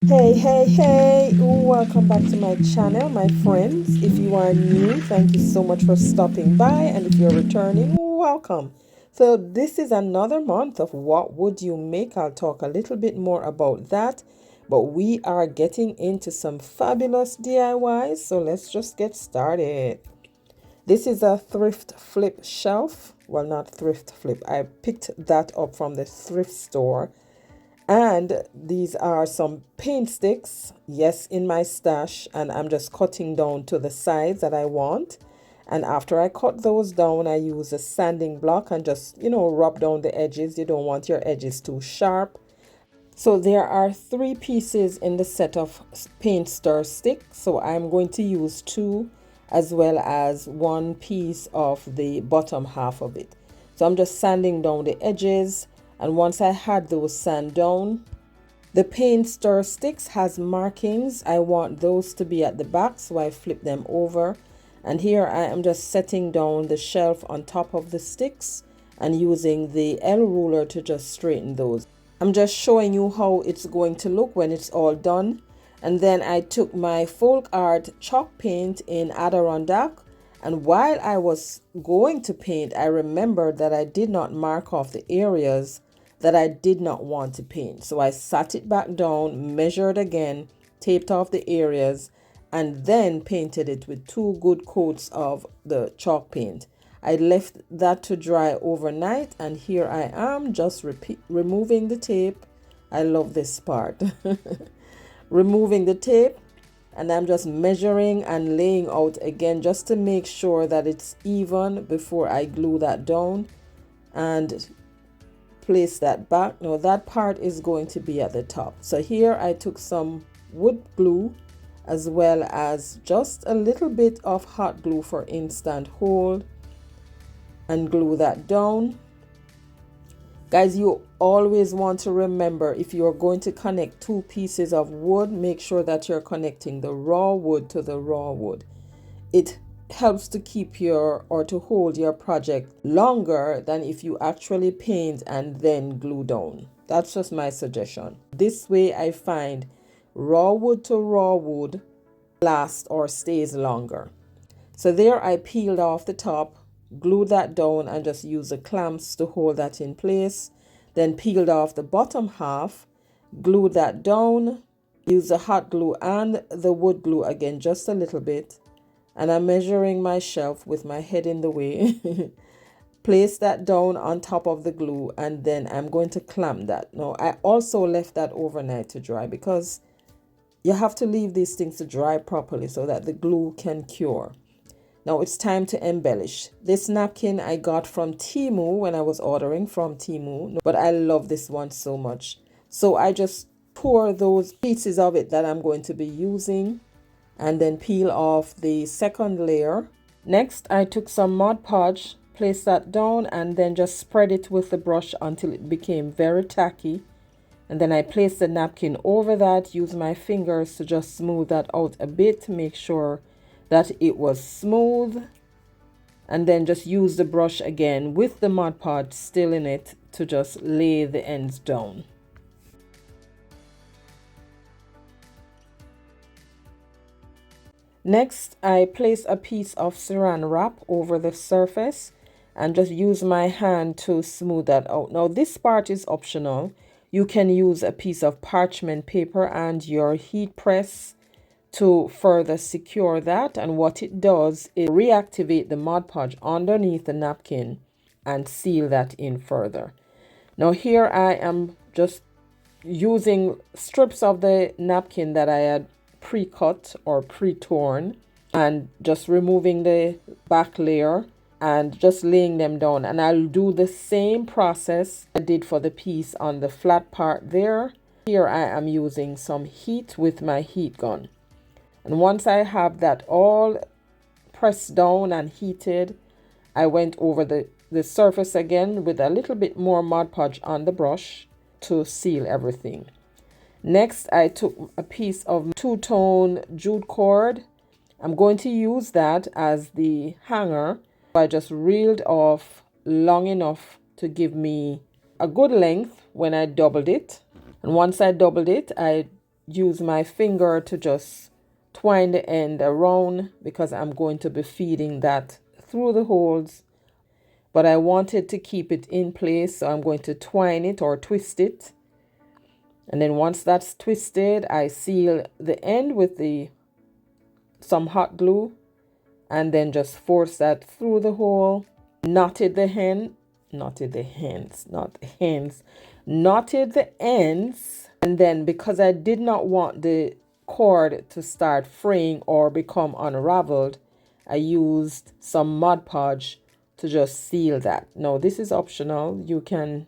Hey, welcome back to my channel, my friends. If you are new, thank you so much for stopping by, and if you're returning, welcome. So this is another month of What Would You Make? I'll talk a little bit more about that, but we are getting into some fabulous DIYs, so let's just get started. This is a thrift flip shelf. Well, not thrift flip. I picked that up from the thrift store. And these are some paint sticks, yes, in my stash, and I'm just cutting down to the size that I want. And after I cut those down, I use a sanding block and just, rub down the edges. You don't want your edges too sharp. So there are 3 pieces in the set of paint stir stick. So I'm going to use 2 as well as 1 piece of the bottom half of it. So I'm just sanding down the edges, and once I had those sand down, the paint stir sticks has markings. I want those to be at the back, so I flip them over. And here I am just setting down the shelf on top of the sticks and using the L ruler to just straighten those. I'm just showing you how it's going to look when it's all done. And then I took my folk art chalk paint in Adirondack, and while I was going to paint, I remembered that I did not mark off the areas that I did not want to paint. So I sat it back down, measured again, taped off the areas, and then painted it with 2 good coats of the chalk paint. I left that to dry overnight, and here I am just removing the tape. I love this part. Removing the tape, and I'm just measuring and laying out again just to make sure that it's even before I glue that down and place that back. Now that part is going to be at the top. So here I took some wood glue as well as just a little bit of hot glue for instant hold and glue that down. Guys, you always want to remember, if you're going to connect 2 pieces of wood, make sure that you're connecting the raw wood to the raw wood. It helps to keep or to hold your project longer than if you actually paint and then glue down. That's just my suggestion. This way I find raw wood to raw wood lasts or stays longer. So there I peeled off the top, glued that down, and just used the clamps to hold that in place. Then peeled off the bottom half, glued that down, used the hot glue and the wood glue again just a little bit. And I'm measuring my shelf with my head in the way. Place that down on top of the glue, and then I'm going to clamp that. Now I also left that overnight to dry because you have to leave these things to dry properly so that the glue can cure. Now it's time to embellish. This napkin I got from Temu when I was ordering from Temu, but I love this one so much. So I just pour those pieces of it that I'm going to be using and then peel off the second layer. Next, I took some Mod Podge, placed that down, and then just spread it with the brush until it became very tacky. And then I placed the napkin over that, used my fingers to just smooth that out a bit to make sure that it was smooth. And then just use the brush again with the Mod Podge still in it to just lay the ends down. Next, I place a piece of saran wrap over the surface and just use my hand to smooth that out. Now, this part is optional. You can use a piece of parchment paper and your heat press to further secure that. And what it does is reactivate the Mod Podge underneath the napkin and seal that in further. Now, here I am just using strips of the napkin that I had pre-cut or pre-torn and just removing the back layer and just laying them down. And I'll do the same process I did for the piece on the flat part there. Here I am using some heat with my heat gun. And once I have that all pressed down and heated, I went over the surface again with a little bit more Mod Podge on the brush to seal everything. Next, I took a piece of two-tone jute cord. I'm going to use that as the hanger. I just reeled off long enough to give me a good length when I doubled it. And once I doubled it, I use my finger to just twine the end around because I'm going to be feeding that through the holes. But I wanted to keep it in place, so I'm going to twine it or twist it. And then once that's twisted, I seal the end with some hot glue and then just force that through the hole. Knotted the ends. And then because I did not want the cord to start fraying or become unraveled, I used some Mod Podge to just seal that. Now this is optional. You can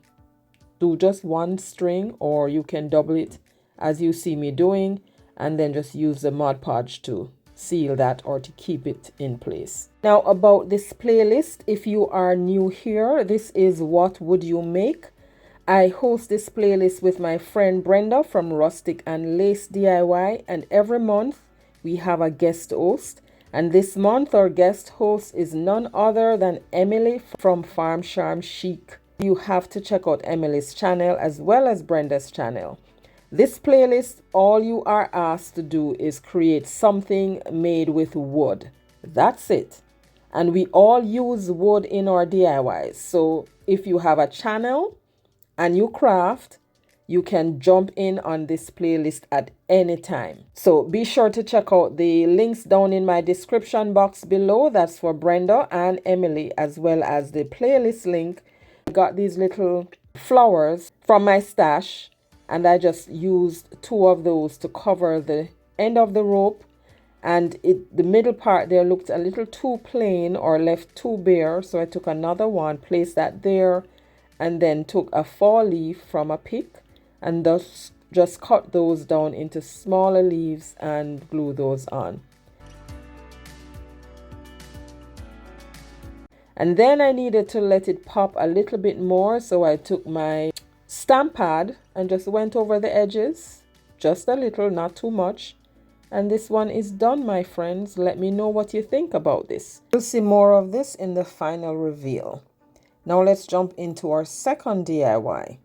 do just one string or you can double it as you see me doing, and then just use the Mod Podge to seal that or to keep it in place. Now about this playlist, if you are new here, this is What Would You Make? I host this playlist with my friend Brenda from Rustic and Lace DIY, and every month we have a guest host. And this month our guest host is none other than Emily from Farm Charm Chic. You have to check out Emily's channel as well as Brenda's channel. This playlist, all you are asked to do is create something made with wood. That's it. And we all use wood in our DIYs. So if you have a channel and you craft, you can jump in on this playlist at any time. So be sure to check out the links down in my description box below. That's for Brenda and Emily, as well as the playlist link. I got these little flowers from my stash, and I just used 2 of those to cover the end of the rope. And the middle part there looked a little too plain or left too bare. So I took another one, placed that there, and then took a fall leaf from a pick and thus just cut those down into smaller leaves and glue those on. And then I needed to let it pop a little bit more, so I took my stamp pad and just went over the edges, just a little, not too much. And this one is done, my friends. Let me know what you think about this. You'll see more of this in the final reveal. Now let's jump into our second DIY.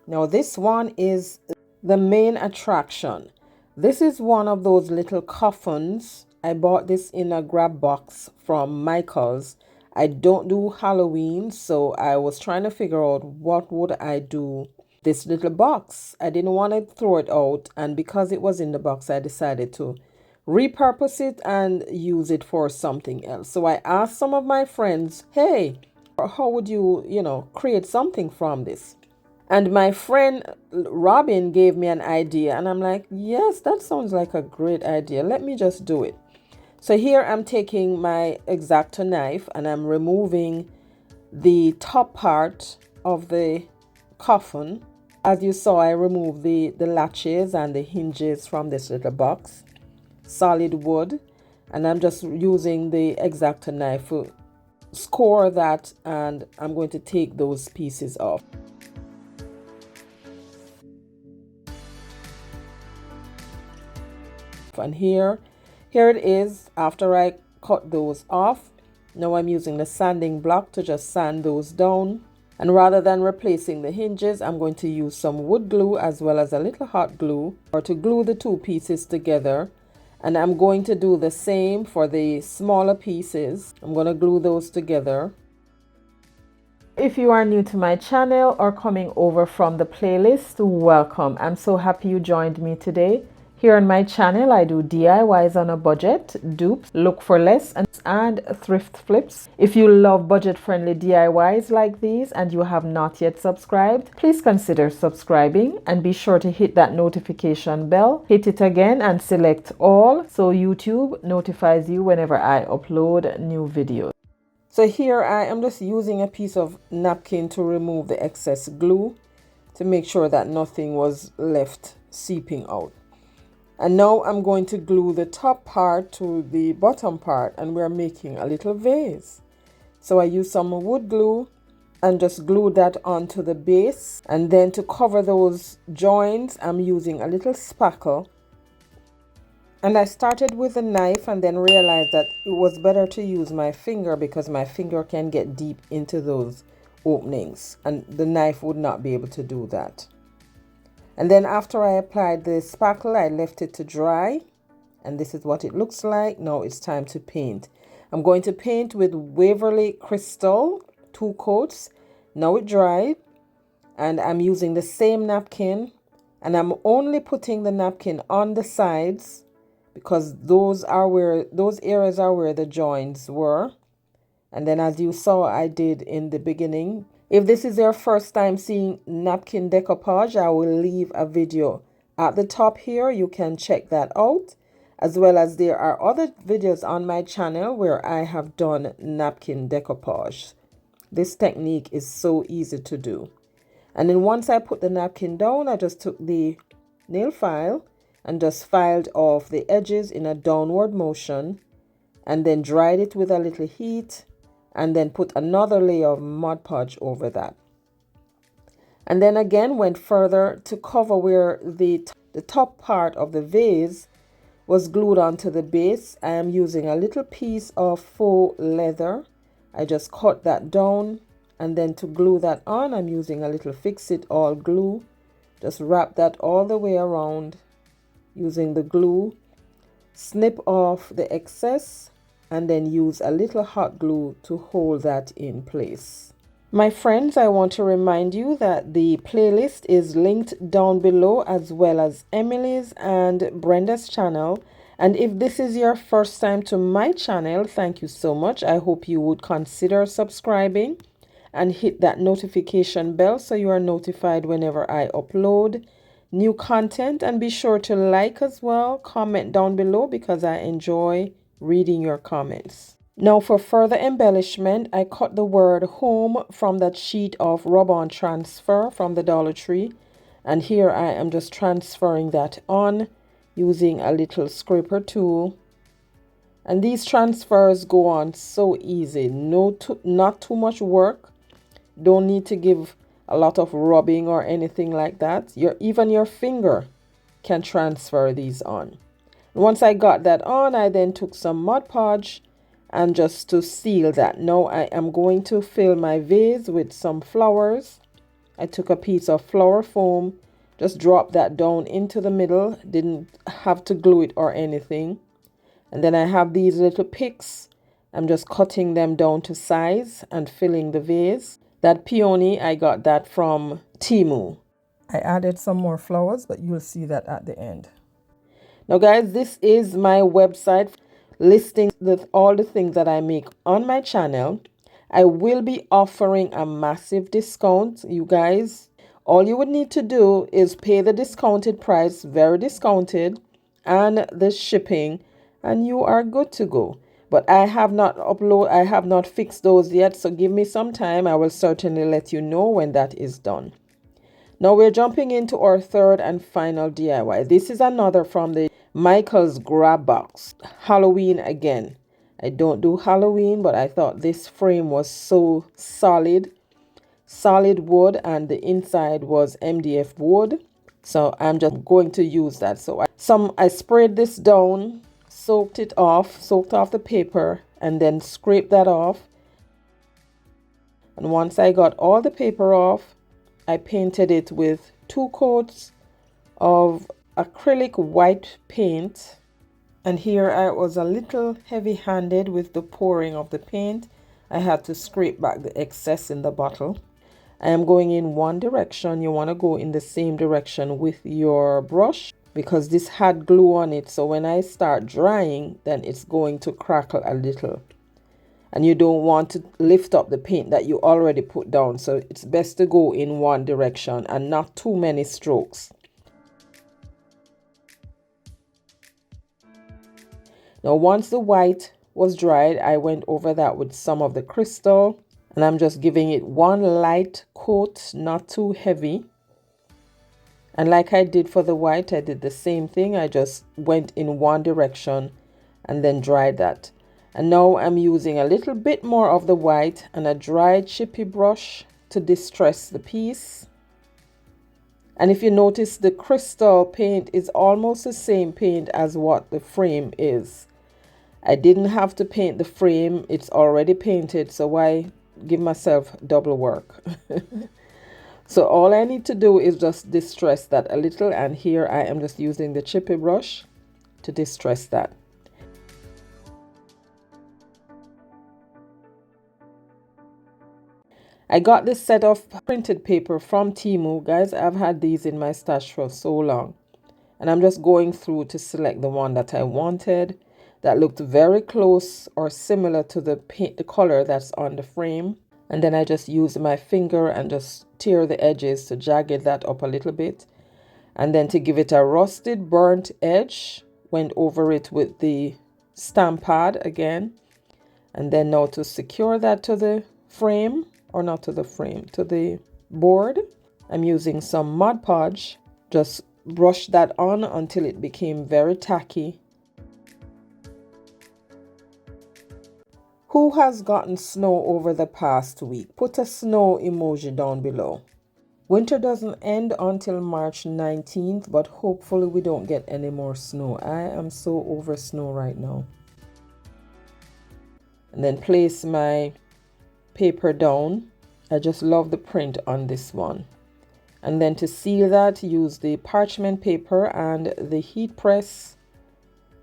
Now this one is the main attraction. This is one of those little coffins. I bought this in a grab box from Michael's. I don't do Halloween, so I was trying to figure out what would I do this little box. I didn't want to throw it out, and because it was in the box, I decided to repurpose it and use it for something else. So I asked some of my friends, hey, how would you, create something from this? And my friend Robin gave me an idea, and I'm like, yes, that sounds like a great idea. Let me just do it. So here I'm taking my X-Acto knife and I'm removing the top part of the coffin. As you saw, I removed the latches and the hinges from this little box, solid wood, and I'm just using the X-Acto knife to score that, and I'm going to take those pieces off. And here it is after I cut those off. Now I'm using the sanding block to just sand those down, and rather than replacing the hinges, I'm going to use some wood glue as well as a little hot glue or to glue the 2 pieces together. And I'm going to do the same for the smaller pieces. I'm going to glue those together. If you are new to my channel or coming over from the playlist, welcome. I'm so happy you joined me today. Here on my channel, I do DIYs on a budget, dupes, look for less, and thrift flips. If you love budget-friendly DIYs like these and you have not yet subscribed, please consider subscribing and be sure to hit that notification bell. Hit it again and select all so YouTube notifies you whenever I upload new videos. So here I am just using a piece of napkin to remove the excess glue to make sure that nothing was left seeping out. And now I'm going to glue the top part to the bottom part, and we're making a little vase. So I use some wood glue and just glue that onto the base. And then to cover those joints, I'm using a little spackle. And I started with a knife and then realized that it was better to use my finger because my finger can get deep into those openings and the knife would not be able to do that. And then after I applied the spackle, I left it to dry. And this is what it looks like. Now it's time to paint. I'm going to paint with Waverly Crystal, 2 coats. Now it dried. And I'm using the same napkin. And I'm only putting the napkin on the sides because those areas are where the joints were. And then as you saw, I did in the beginning. If this is your first time seeing napkin decoupage, I will leave a video at the top here. You can check that out. As well as there are other videos on my channel where I have done napkin decoupage. This technique is so easy to do. And then once I put the napkin down, I just took the nail file and just filed off the edges in a downward motion and then dried it with a little heat and then put another layer of Mod Podge over that. And then again went further to cover where the top part of the vase was glued onto the base. I am using a little piece of faux leather. I just cut that down, and then to glue that on, I'm using a little Fix-It-All glue. Just wrap that all the way around using the glue. Snip off the excess and then use a little hot glue to hold that in place. My friends, I want to remind you that the playlist is linked down below, as well as Emily's and Brenda's channel. And if this is your first time to my channel, thank you so much. I hope you would consider subscribing and hit that notification bell so you are notified whenever I upload new content. And be sure to like as well, comment down below because I enjoy reading your comments. Now for further embellishment, I cut the word home from that sheet of rub-on transfer from the Dollar Tree. And here I am just transferring that on using a little scraper tool. And these transfers go on so easy, not too much work. Don't need to give a lot of rubbing or anything like that. Even your finger can transfer these on. Once I got that on, I then took some Mod Podge and just to seal that. Now I am going to fill my vase with some flowers. I took a piece of flower foam, just dropped that down into the middle, didn't have to glue it or anything. And then I have these little picks. I'm just cutting them down to size and filling the vase. That peony, I got that from Temu. I added some more flowers, but you'll see that at the end. Now guys, this is my website listing all the things that I make on my channel. I will be offering a massive discount, you guys. All you would need to do is pay the discounted price, very discounted, and the shipping, and you are good to go. But I have not fixed those yet, so give me some time. I will certainly let you know when that is done. Now we're jumping into our third and final DIY. This is another from the Michael's Grab Box. Halloween again. I don't do Halloween, but I thought this frame was so solid wood, and the inside was MDF wood. So I'm just going to use that. So I sprayed this down, soaked off the paper, and then scraped that off. And once I got all the paper off, I painted it with 2 coats of acrylic white paint. And here I was a little heavy-handed with the pouring of the paint. I had to scrape back the excess in the bottle. I am going in one direction. You want to go in the same direction with your brush because this had glue on it. So when I start drying, then it's going to crackle a little. And you don't want to lift up the paint that you already put down. So it's best to go in one direction and not too many strokes. Now once the white was dried, I went over that with some of the crystal. And I'm just giving it one light coat, not too heavy. And like I did for the white, I did the same thing. I just went in one direction and then dried that. And now I'm using a little bit more of the white and a dry chippy brush to distress the piece. And if you notice, the crystal paint is almost the same paint as what the frame is. I didn't have to paint the frame. It's already painted, so why give myself double work? So all I need to do is just distress that a little, and here I am just using the chippy brush to distress that. I got this set of printed paper from Temu, guys. I've had these in my stash for so long. And I'm just going through to select the one that I wanted that looked very close or similar to the color that's on the frame. And then I just use my finger and just tear the edges to jagged that up a little bit. And then to give it a rusted burnt edge, went over it with the stamp pad again. And then now to secure that to the frame, or not to the frame, to the board, I'm using some Mod Podge. Just brush that on until it became very tacky. Who has gotten snow over the past week? Put a snow emoji down below. Winter doesn't end until March 19th, but hopefully we don't get any more snow. I am so over snow right now. And then place my paper down. I just love the print on this one. And then to seal that, use the parchment paper and the heat press.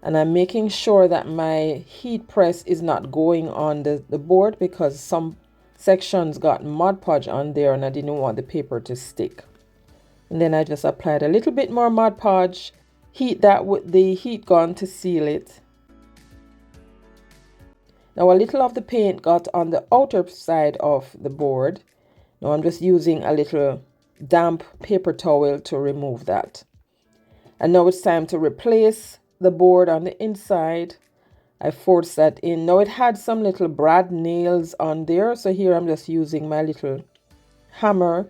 And I'm making sure that my heat press is not going on the board, because some sections got Mod Podge on there and I didn't want the paper to stick. And then I just applied a little bit more Mod Podge, heat that with the heat gun to seal it. Now a little of the paint got on the outer side of the board. Now I'm just using a little damp paper towel to remove that. And now it's time to replace the board on the inside. I forced that in. Now it had some little brad nails on there, so here I'm just using my little hammer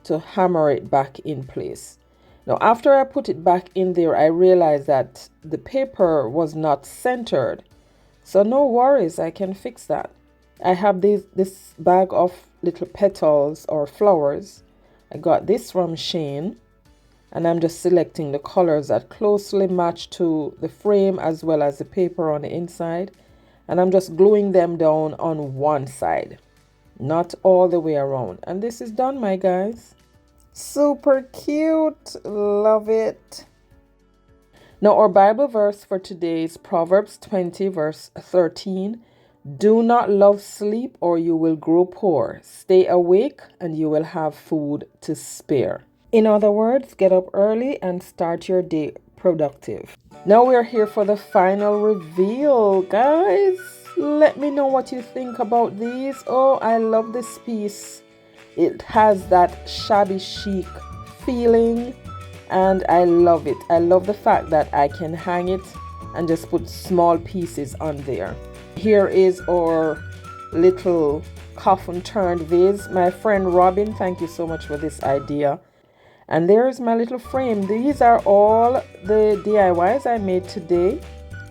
to hammer it back in place. Now after I put it back in there, I realized that the paper was not centered. So no worries, I can fix that. I have this bag of little petals or flowers. I got this from Shane, and I'm just selecting the colors that closely match to the frame as well as the paper on the inside. And I'm just gluing them down on one side, not all the way around. And this is done, my guys. Super cute, love it. Now our Bible verse for today is Proverbs 20 verse 13. Do not love sleep or you will grow poor. Stay awake and you will have food to spare. In other words, get up early and start your day productive. Now we're here for the final reveal, guys. Let me know what you think about these. Oh, I love this piece. It has that shabby chic feeling. And I love it. I love the fact that I can hang it and just put small pieces on there. Here is our little coffin turned vase. My friend Robin, thank you so much for this idea. And there's my little frame. These are all the DIYs I made today.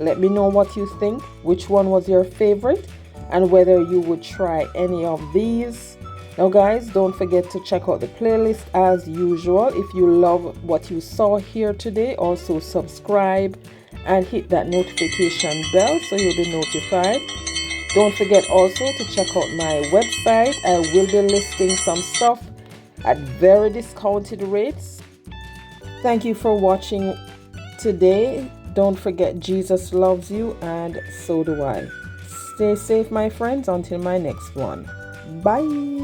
Let me know what you think, which one was your favorite, and whether you would try any of these. Now guys, don't forget to check out the playlist as usual. If you love what you saw here today, also subscribe and hit that notification bell so you'll be notified. Don't forget also to check out my website. I will be listing some stuff at very discounted rates. Thank you for watching today. Don't forget, Jesus loves you and so do I. Stay safe, my friends, until my next one. Bye.